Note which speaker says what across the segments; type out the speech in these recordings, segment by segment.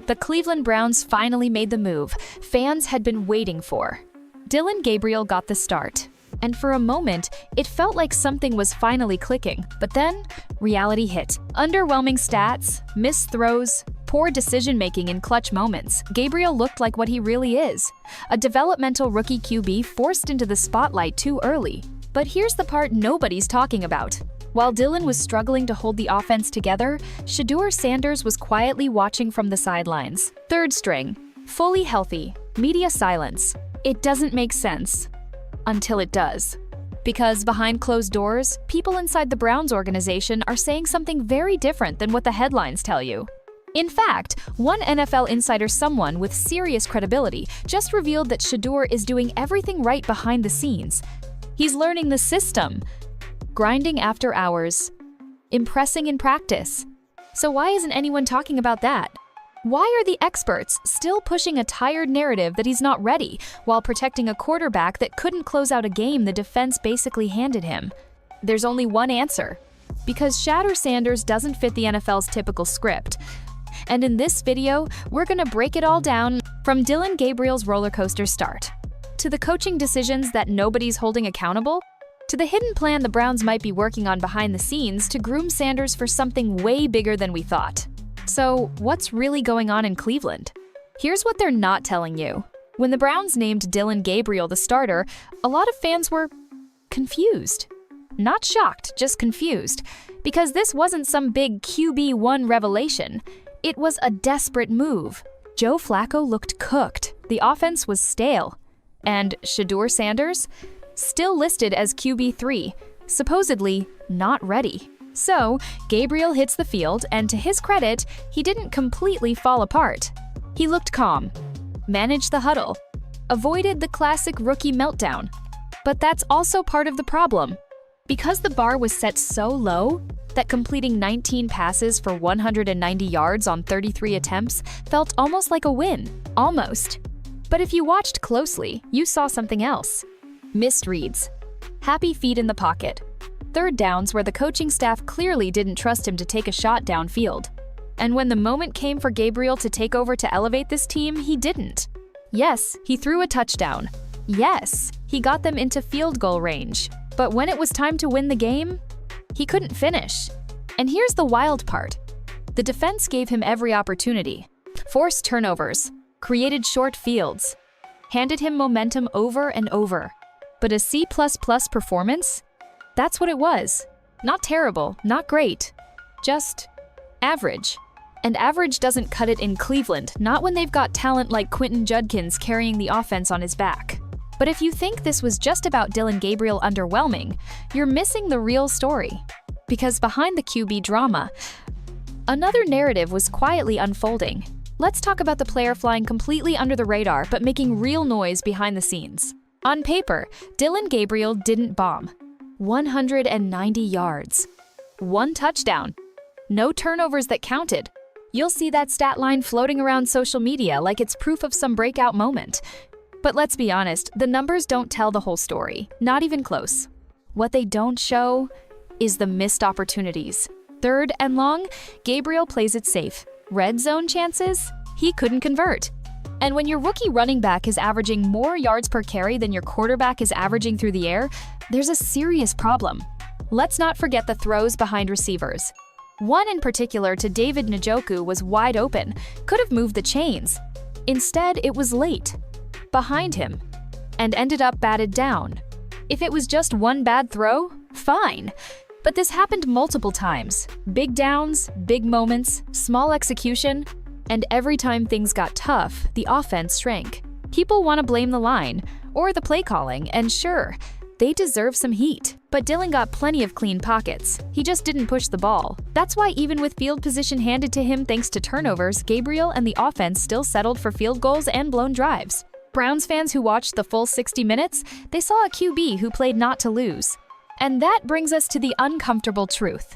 Speaker 1: The Cleveland Browns finally made the move fans had been waiting for. Dillon Gabriel got the start, and for a moment, it felt like something was finally clicking. But then, reality hit. Underwhelming stats, missed throws, poor decision-making in clutch moments. Gabriel looked like what he really is, a developmental rookie QB forced into the spotlight too early. But here's the part nobody's talking about. While Dillon was struggling to hold the offense together, Shedeur Sanders was quietly watching from the sidelines. Third string, fully healthy, media silence. It doesn't make sense. Until it does. Because behind closed doors, people inside the Browns organization are saying something very different than what the headlines tell you. In fact, one NFL insider, someone with serious credibility, just revealed that Shedeur is doing everything right behind the scenes. He's learning the system, grinding after hours, impressing in practice. So why isn't anyone talking about that? Why are the experts still pushing a tired narrative that he's not ready while protecting a quarterback that couldn't close out a game the defense basically handed him? There's only one answer. Because Shadour Sanders doesn't fit the NFL's typical script. And in this video, we're gonna break it all down from Dillon Gabriel's roller coaster start, to the coaching decisions that nobody's holding accountable, to the hidden plan the Browns might be working on behind the scenes to groom Sanders for something way bigger than we thought. So, what's really going on in Cleveland? Here's what they're not telling you. When the Browns named Dillon Gabriel the starter, a lot of fans were confused. Not shocked, just confused. Because this wasn't some big QB1 revelation. It was a desperate move. Joe Flacco looked cooked. The offense was stale. And Shadour Sanders? Still listed as QB3, supposedly not ready. So, Gabriel hits the field, and to his credit, he didn't completely fall apart. He looked calm, managed the huddle, avoided the classic rookie meltdown. But that's also part of the problem. Because the bar was set so low that completing 19 passes for 190 yards on 33 attempts felt almost like a win. Almost. But if you watched closely, you saw something else. Missed reads, happy feet in the pocket, third downs where the coaching staff clearly didn't trust him to take a shot downfield. And when the moment came for Gabriel to take over to elevate this team, he didn't. Yes, he threw a touchdown. Yes, he got them into field goal range. But when it was time to win the game, he couldn't finish. And here's the wild part. The defense gave him every opportunity. Forced turnovers, created short fields, handed him momentum over and over. But a C++ performance? That's what it was. Not terrible, not great. Just average. And average doesn't cut it in Cleveland, not when they've got talent like Quinnshon Judkins carrying the offense on his back. But if you think this was just about Dillon Gabriel underwhelming, you're missing the real story. Because behind the QB drama, another narrative was quietly unfolding. Let's talk about the player flying completely under the radar but making real noise behind the scenes. On paper, Dillon Gabriel didn't bomb. 190 yards. One touchdown. No turnovers that counted. You'll see that stat line floating around social media like it's proof of some breakout moment. But let's be honest, the numbers don't tell the whole story, not even close. What they don't show is the missed opportunities. Third and long, Gabriel plays it safe. Red zone chances, he couldn't convert. And when your rookie running back is averaging more yards per carry than your quarterback is averaging through the air, there's a serious problem. Let's not forget the throws behind receivers. One in particular to David Njoku was wide open, could have moved the chains. Instead, it was late, behind him, and ended up batted down. If it was just one bad throw, fine. But this happened multiple times. Big downs, big moments, small execution, and every time things got tough, the offense shrank. People want to blame the line, or the play calling, and sure, they deserve some heat. But Dillon got plenty of clean pockets. He just didn't push the ball. That's why even with field position handed to him thanks to turnovers, Gabriel and the offense still settled for field goals and blown drives. Browns fans who watched the full 60 minutes, they saw a QB who played not to lose. And that brings us to the uncomfortable truth.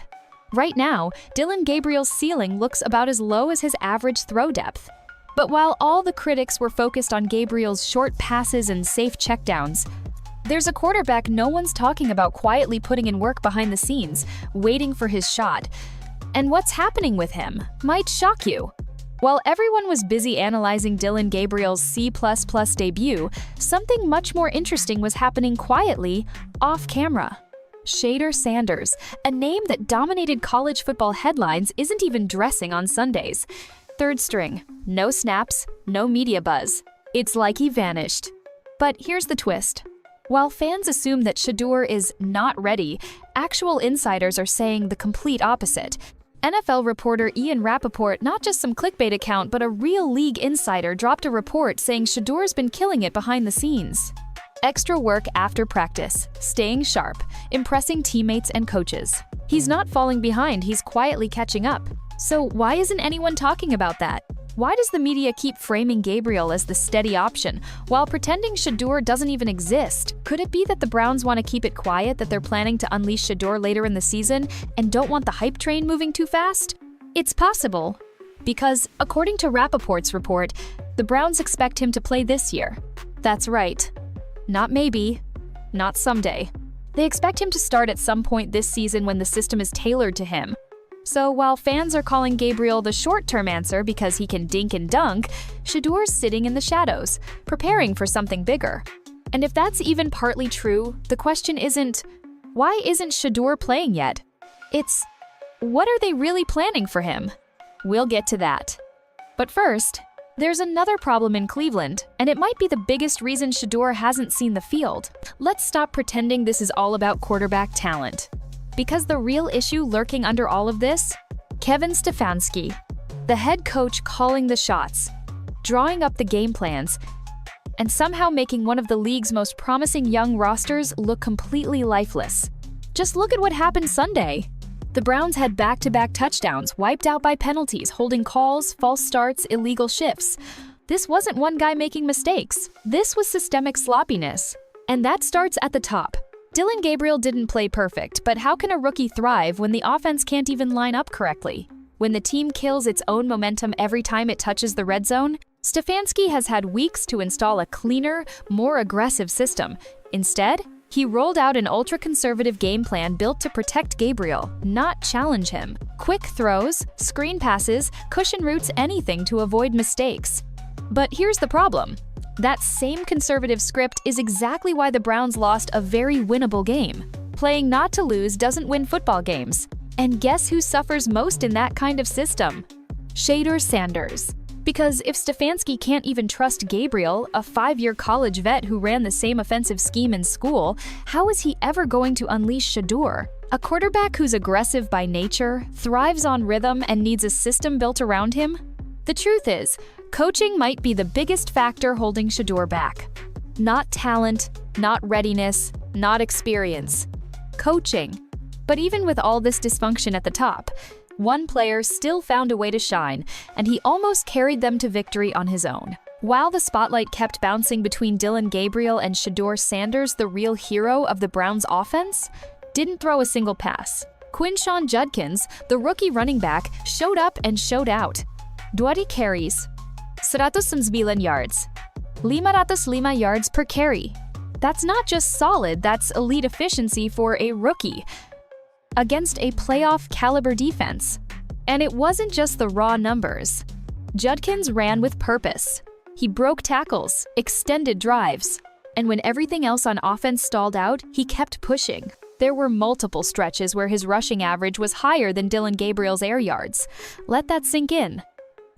Speaker 1: Right now, Dillon Gabriel's ceiling looks about as low as his average throw depth. But while all the critics were focused on Gabriel's short passes and safe checkdowns, there's a quarterback no one's talking about quietly putting in work behind the scenes, waiting for his shot. And what's happening with him might shock you. While everyone was busy analyzing Dillon Gabriel's C++ debut, something much more interesting was happening quietly, off-camera. Shadour Sanders, a name that dominated college football headlines, isn't even dressing on Sundays. Third string, no snaps, no media buzz. It's like he vanished. But here's the twist. While fans assume that Shedeur is not ready, actual insiders are saying the complete opposite. NFL reporter Ian Rappaport, not just some clickbait account, but a real league insider, dropped a report saying Shedeur's been killing it behind the scenes. Extra work after practice, staying sharp, impressing teammates and coaches. He's not falling behind, he's quietly catching up. So why isn't anyone talking about that? Why does the media keep framing Gabriel as the steady option, while pretending Shedeur doesn't even exist? Could it be that the Browns want to keep it quiet, that they're planning to unleash Shedeur later in the season and don't want the hype train moving too fast? It's possible, because according to Rappaport's report, the Browns expect him to play this year. That's right. Not maybe, not someday. They expect him to start at some point this season when the system is tailored to him. So while fans are calling Gabriel the short-term answer because he can dink and dunk, Shedeur's sitting in the shadows, preparing for something bigger. And if that's even partly true, the question isn't, why isn't Shedeur playing yet? It's, what are they really planning for him? We'll get to that. But first, there's another problem in Cleveland, and it might be the biggest reason Shedeur hasn't seen the field. Let's stop pretending this is all about quarterback talent. Because the real issue lurking under all of this? Kevin Stefanski, the head coach calling the shots, drawing up the game plans, and somehow making one of the league's most promising young rosters look completely lifeless. Just look at what happened Sunday. The Browns had back-to-back touchdowns, wiped out by penalties, holding calls, false starts, illegal shifts. This wasn't one guy making mistakes. This was systemic sloppiness. And that starts at the top. Dillon Gabriel didn't play perfect, but how can a rookie thrive when the offense can't even line up correctly? When the team kills its own momentum every time it touches the red zone? Stefanski has had weeks to install a cleaner, more aggressive system. Instead, he rolled out an ultra-conservative game plan built to protect Gabriel, not challenge him. Quick throws, screen passes, cushion routes, anything to avoid mistakes. But here's the problem. That same conservative script is exactly why the Browns lost a very winnable game. Playing not to lose doesn't win football games. And guess who suffers most in that kind of system? Shedeur Sanders. Because if Stefanski can't even trust Gabriel, a 5-year college vet who ran the same offensive scheme in school, how is he ever going to unleash Shedeur? A quarterback who's aggressive by nature, thrives on rhythm, and needs a system built around him? The truth is, coaching might be the biggest factor holding Shedeur back. Not talent, not readiness, not experience. Coaching. But even with all this dysfunction at the top, one player still found a way to shine, and he almost carried them to victory on his own. While the spotlight kept bouncing between Dillon Gabriel and Shedeur Sanders, the real hero of the Browns' offense didn't throw a single pass. Quinnshon Judkins, the rookie running back, showed up and showed out. 20 carries, 109 yards, 505 yards per carry. That's not just solid, that's elite efficiency for a rookie against a playoff-caliber defense. And it wasn't just the raw numbers. Judkins ran with purpose. He broke tackles, extended drives, and when everything else on offense stalled out, he kept pushing. There were multiple stretches where his rushing average was higher than Dillon Gabriel's air yards. Let that sink in.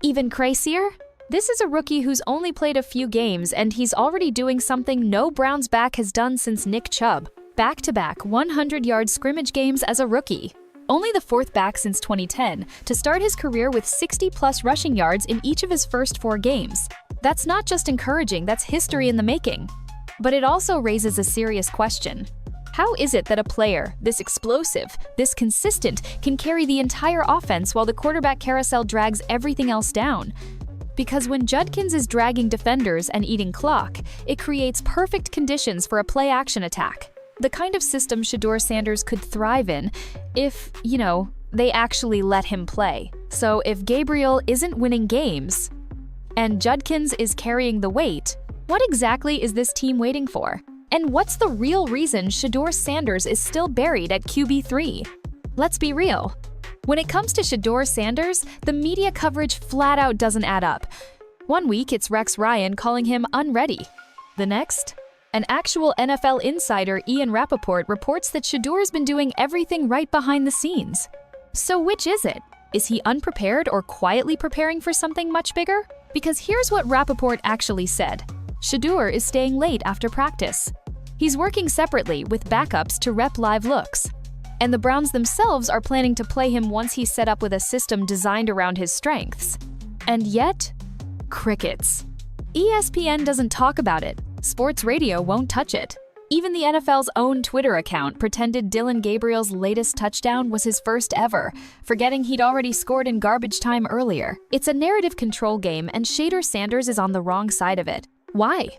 Speaker 1: Even crazier? This is a rookie who's only played a few games, and he's already doing something no Browns back has done since Nick Chubb. Back-to-back 100-yard scrimmage games as a rookie. Only the fourth back since 2010 to start his career with 60-plus rushing yards in each of his first 4 games. That's not just encouraging, that's history in the making. But it also raises a serious question. How is it that a player this explosive, this consistent, can carry the entire offense while the quarterback carousel drags everything else down? Because when Judkins is dragging defenders and eating clock, it creates perfect conditions for a play-action attack. The kind of system Shadour Sanders could thrive in if, they actually let him play. So if Gabriel isn't winning games and Judkins is carrying the weight, what exactly is this team waiting for? And what's the real reason Shedeur Sanders is still buried at QB3? Let's be real. When it comes to Shadour Sanders, the media coverage flat out doesn't add up. One week, it's Rex Ryan calling him unready. The next, an actual NFL insider, Ian Rappaport, reports that Shadour's been doing everything right behind the scenes. So which is it? Is he unprepared or quietly preparing for something much bigger? Because here's what Rappaport actually said. Shadour is staying late after practice. He's working separately with backups to rep live looks. And the Browns themselves are planning to play him once he's set up with a system designed around his strengths. And yet, crickets. ESPN doesn't talk about it. Sports radio won't touch it. Even the NFL's own Twitter account pretended Dillon Gabriel's latest touchdown was his first ever, forgetting he'd already scored in garbage time earlier. It's a narrative control game, and Shadour Sanders is on the wrong side of it. Why?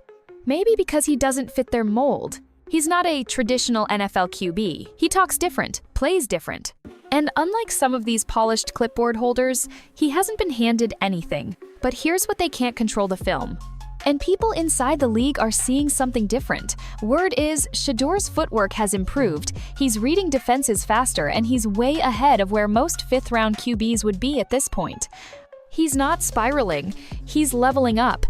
Speaker 1: Maybe because he doesn't fit their mold. He's not a traditional NFL QB. He talks different, plays different. And unlike some of these polished clipboard holders, he hasn't been handed anything. But here's what they can't control: the film. And people inside the league are seeing something different. Word is, Shadour's footwork has improved, he's reading defenses faster, and he's way ahead of where most fifth-round QBs would be at this point. He's not spiraling, he's leveling up.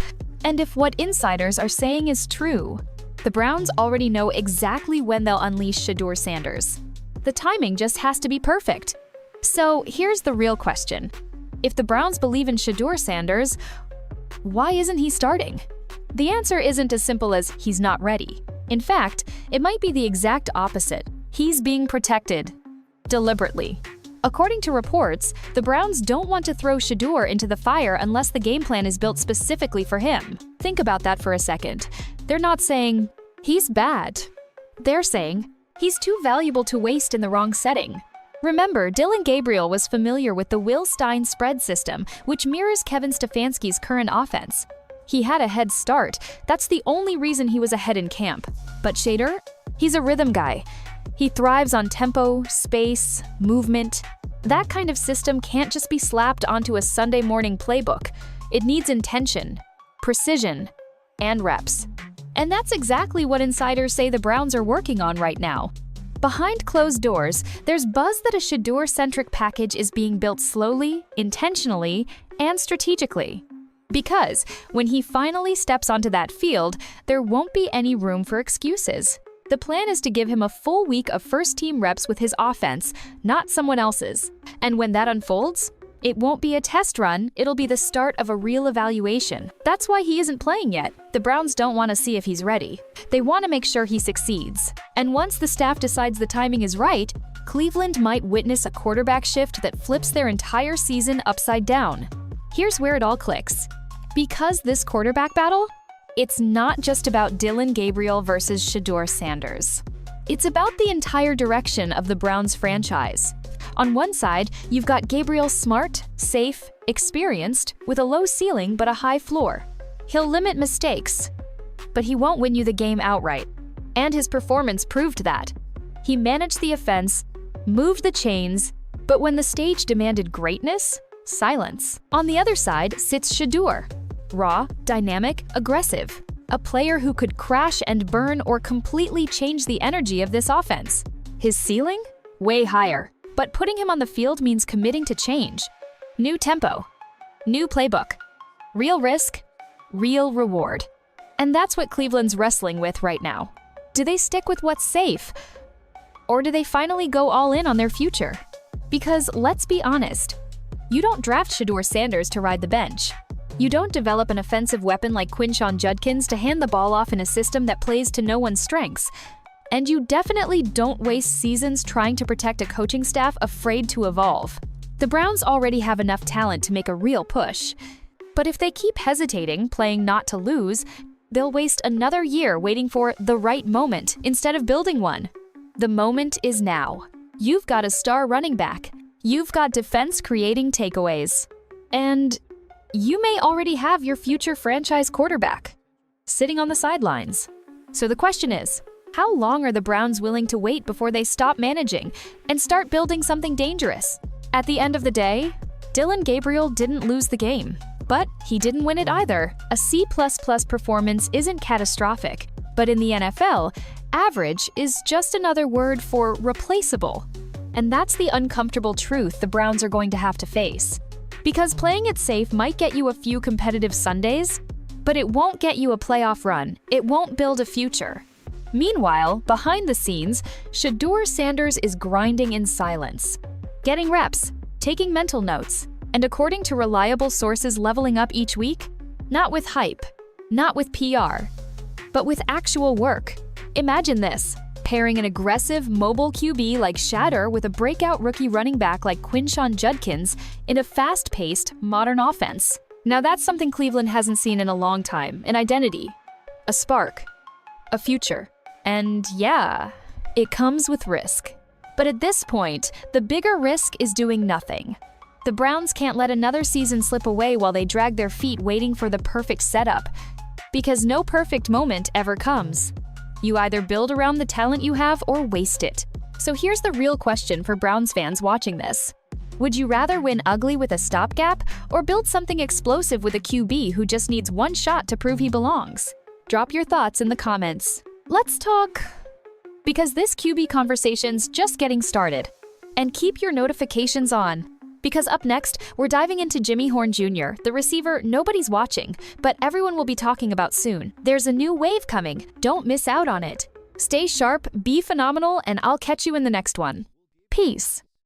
Speaker 1: And if what insiders are saying is true, the Browns already know exactly when they'll unleash Shadour Sanders. The timing just has to be perfect. So here's the real question. If the Browns believe in Shadour Sanders, why isn't he starting? The answer isn't as simple as he's not ready. In fact, it might be the exact opposite. He's being protected. Deliberately. According to reports, the Browns don't want to throw Shadour into the fire unless the game plan is built specifically for him. Think about that for a second. They're not saying, he's bad. They're saying, he's too valuable to waste in the wrong setting. Remember, Dillon Gabriel was familiar with the Will Stein spread system, which mirrors Kevin Stefanski's current offense. He had a head start. That's the only reason he was ahead in camp. But Shadour? He's a rhythm guy. He thrives on tempo, space, movement. That kind of system can't just be slapped onto a Sunday morning playbook. It needs intention, precision, and reps. And that's exactly what insiders say the Browns are working on right now. Behind closed doors, there's buzz that a Shadour-centric package is being built slowly, intentionally, and strategically. Because when he finally steps onto that field, there won't be any room for excuses. The plan is to give him a full week of first-team reps with his offense, not someone else's. And when that unfolds, it won't be a test run, it'll be the start of a real evaluation. That's why he isn't playing yet. The Browns don't want to see if he's ready. They want to make sure he succeeds. And once the staff decides the timing is right, Cleveland might witness a quarterback shift that flips their entire season upside down. Here's where it all clicks. Because this quarterback battle, it's not just about Dillon Gabriel versus Shadour Sanders. It's about the entire direction of the Browns franchise. On one side, you've got Gabriel, smart, safe, experienced, with a low ceiling but a high floor. He'll limit mistakes, but he won't win you the game outright. And his performance proved that. He managed the offense, moved the chains, but when the stage demanded greatness, silence. On the other side sits Shadour. Raw, dynamic, aggressive. A player who could crash and burn or completely change the energy of this offense. His ceiling? Way higher. But putting him on the field means committing to change. New tempo. New playbook. Real risk. Real reward. And that's what Cleveland's wrestling with right now. Do they stick with what's safe? Or do they finally go all in on their future? Because let's be honest, you don't draft Shadour Sanders to ride the bench. You don't develop an offensive weapon like Quinnshon Judkins to hand the ball off in a system that plays to no one's strengths. And you definitely don't waste seasons trying to protect a coaching staff afraid to evolve. The Browns already have enough talent to make a real push. But if they keep hesitating, playing not to lose, they'll waste another year waiting for the right moment instead of building one. The moment is now. You've got a star running back. You've got defense creating takeaways. And you may already have your future franchise quarterback sitting on the sidelines. So the question is, how long are the Browns willing to wait before they stop managing and start building something dangerous? At the end of the day, Dillon Gabriel didn't lose the game, but he didn't win it either. A C++ performance isn't catastrophic, but in the NFL, average is just another word for replaceable. And that's the uncomfortable truth the Browns are going to have to face. Because playing it safe might get you a few competitive Sundays, but it won't get you a playoff run. It won't build a future. Meanwhile, behind the scenes, Shadour Sanders is grinding in silence, getting reps, taking mental notes, and according to reliable sources leveling up each week, not with hype, not with PR, but with actual work. Imagine this, pairing an aggressive, mobile QB like Shadour with a breakout rookie running back like Quinnshon Judkins in a fast-paced, modern offense. Now that's something Cleveland hasn't seen in a long time, an identity, a spark, a future. And yeah, it comes with risk. But at this point, the bigger risk is doing nothing. The Browns can't let another season slip away while they drag their feet waiting for the perfect setup, because no perfect moment ever comes. You either build around the talent you have or waste it. So here's the real question for Browns fans watching this. Would you rather win ugly with a stopgap or build something explosive with a QB who just needs one shot to prove he belongs? Drop your thoughts in the comments. Let's talk, because this QB conversation's just getting started. And keep your notifications on, because up next, we're diving into Jimmy Horn Jr., the receiver nobody's watching, but everyone will be talking about soon. There's a new wave coming. Don't miss out on it. Stay sharp, be phenomenal, and I'll catch you in the next one. Peace.